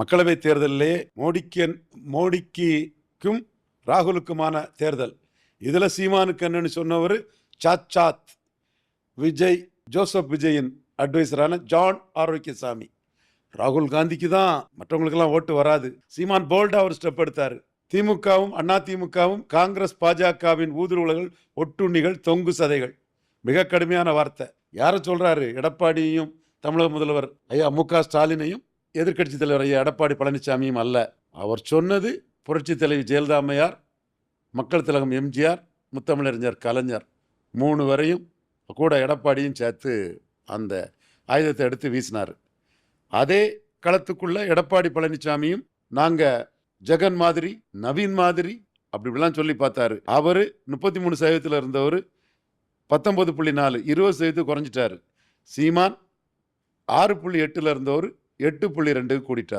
மக்களவை தேர்தலிலே மோடிக்கும் ராகுலுக்குமான தேர்தல். இதுல சீமானுக்கு என்னன்னு சொன்னவர் சாத் விஜய், ஜோசப் விஜயின் அட்வைசரான ஜான் ஆரோக்கியசாமி. ராகுல் காந்திக்கு தான், மற்றவங்களுக்கெல்லாம் ஓட்டு வராது. சீமான் போல்டா ஒரு ஸ்டெப் எடுத்தாரு. திமுகவும் அண்ணா திமுகவும் காங்கிரஸ் பாஜகவின் ஊதுருவல்கள், ஒட்டுண்ணிகள், தொங்கு சதைகள். மிக கடுமையான வார்த்தை. யார சொல்றாரு? எடப்பாடியையும் தமிழக முதல்வர் ஐயா மு.க. ஸ்டாலினையும் எதிர்க்கட்சி தலைவர் ஐயா எடப்பாடி பழனிசாமியும் அல்ல. அவர் சொன்னது புரட்சி தலைவி ஜெயலலிதா அம்மையார், மக்கள் திலகம் எம்ஜிஆர், முத்தமிழறிஞர் கலைஞர் 3 வரையும் கூட எடப்பாடியும் சேர்த்து அந்த ஆயுதத்தை எடுத்து வீசினார். அதே களத்துக்குள்ள எடப்பாடி பழனிசாமியும் நாங்கள் ஜெகன் மாதிரி, நவீன் மாதிரி அப்படிலாம் சொல்லி பார்த்தாரு. அவர் 33% இருந்தவர் 19.4, 20% குறைஞ்சிட்டாரு. சீமான் 6.8 இருந்தவர் 8.2 கூடிட்டார்.